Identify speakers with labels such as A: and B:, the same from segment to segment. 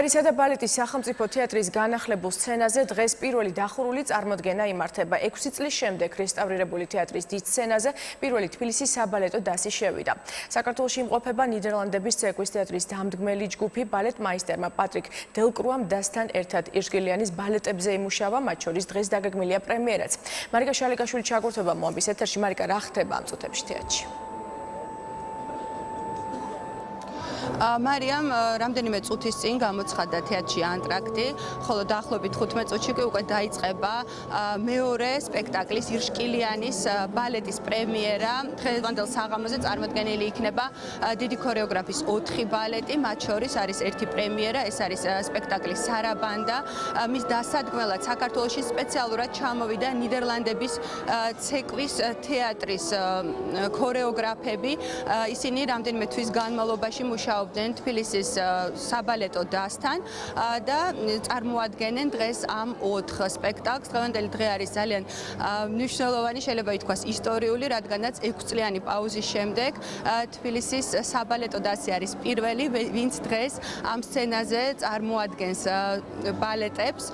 A: ოპერისა და ბალეტის სახელმწიფო თეატრის განახლებულ სცენაზე დღეს პირველი დახურული წარმოდგენა იმართება. 6 წლის შემდეგ რესტავრირებული თეატრის დიდ სცენაზე პირველი თბილისის საბალეტო დასი შევიდა. საქართველოში იმყოფება ნიდერლანდების ცეკვის თეატრის დამდგმელი ჯგუფი ბალეტ მაისტერმა პატრიკ დელკრუამ დასთან ერთად ირშკილიანის ბალეტებზე იმუშავა, მათ შორის დღეს დაგეგმილია პრემიერაც. მარიკა შალიკაშვილი ჩაგურთება მოამბის ეთერში. მარიკა, რა ხდება ამ წუთებში თეატრში?
B: მარიამ, რამდენიმე წუთის წინ გამოცხადდა თეატრში ანტრაქტი, ხოლო დაახლოებით 15 წუთში კი უკვე დაიწყება მეორე სპექტაკლის ირშკილიანის ბალეტის პრემიერა. დღევანდელ საღამოზე წარმოდგენილი იქნება დიდი ქორეოგრაფის 4 ბალეტი, მათ შორის არის ერთი პრემიერა, ეს არის სპექტაკლი სარაბანდა. მის დასადგმელად საქართველოში სპეციალურად ჩამოვიდა ნიდერლანდების ცეკვის თეატრის ქორეოგრაფები. ისინი რამდენიმე თვის განმავლობაში მუშაობდნენ თბილისის საბალეტო დასთან და წარმოადგენენ დღეს ამ 4 სპექტაკლს. დღევანდელი დღე არის ძალიან მნიშვნელოვანი, შეიძლება ითქვას ისტორიული, რადგანაც 6 წლიანი პაუზის შემდეგ თბილისის საბალეტო დასი არის პირველი, ვინც დღეს ამ სცენაზე წარმოადგენს ბალეტებს.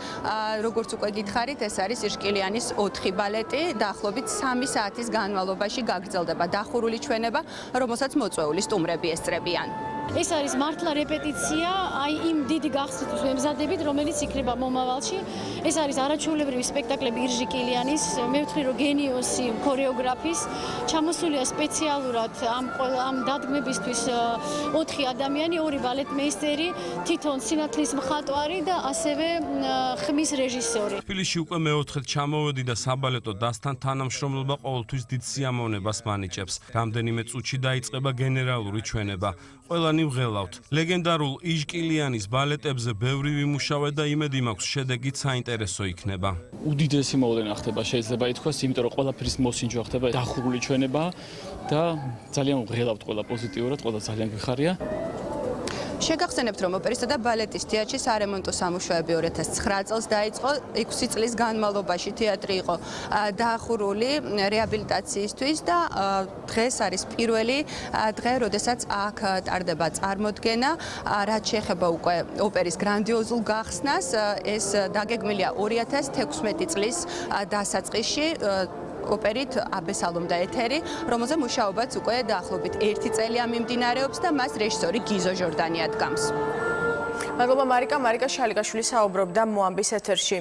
B: როგორც უკვე გითხარით, ეს არის ირშკილიანის 4 ბალეტი, დაახლოებით 3 საათის განმავლობაში გაგრძელდება დახურული ჩვენება, რომელსაც მოწვეული სტუმრები ესწრებიან.
C: ეს არის მართლა რეპეტიცია, აი იმ დიდი გახსნისთვის მემზადებით, რომელიც იქნება მომავალში. ეს არის არაჩვეულებრივი სპექტაკლები ირშკილიანის, მე ვთქვი, რომ გენიოსი ქორეოგრაფის, ჩამოსულია სპეციალურად ამ დადგმებისთვის 4 ადამიანი, 2 ბალეტმეისტერი, თვითონ სინათლის მხატვარი და ასევე ხმის რეჟისორი.
D: თბილისში უკვე მეოთხედ ჩამოვედი და საბალეტო დასთან თანამშრომლობა ყოველთვის დიდ სიამოვნებას მანიჭებს. რამდენიმე წუთში დაიწყება გენერალური ჩვენება. ყველანი ვღელავთ. ლეგენდარულ ირშკილიანის ბალეტებზე ბევრი ვიმუშავე და იმედი მაქვს, შედეგით საინტერესო იქნება.
E: უდიდესი მოვლენა ხდება, შეიძლება ითქვას, იმიტომ რომ ყველაფრის მოსინჯვა ხდება, დახურული ჩვენება და ძალიან ვღელავთ ყველა პოზიტიურად, ყველა ძალიან გვიხარია.
B: შეგახსენებთ, რომ ოპერისა და ბალეტის თეატრში სარემონტო სამუშაოები 2009 წელს დაიწყო. 6 წლის განმავლობაში თეატრი იყო დახურული რეაბილიტაციისთვის და დღეს არის პირველი დღე, როდესაც აქ ტარდება წარმოდგენა. რაც შეეხება უკვე ოპერის გრანდიოზულ გახსნას, ეს დაგეგმილია 2016 წლის დასაწყისში. ოპერით აბესალომდა ეთერი, რომელზე მუშაობაც უკვე დაახლოებით 1 წელია მიმდინარეობს და მას რეჟისორი გიზო ჟორდანი ადგამს.
A: მადლობა მარიკა შალიკაშვილი საუბრობდა მოამბის ეთერში.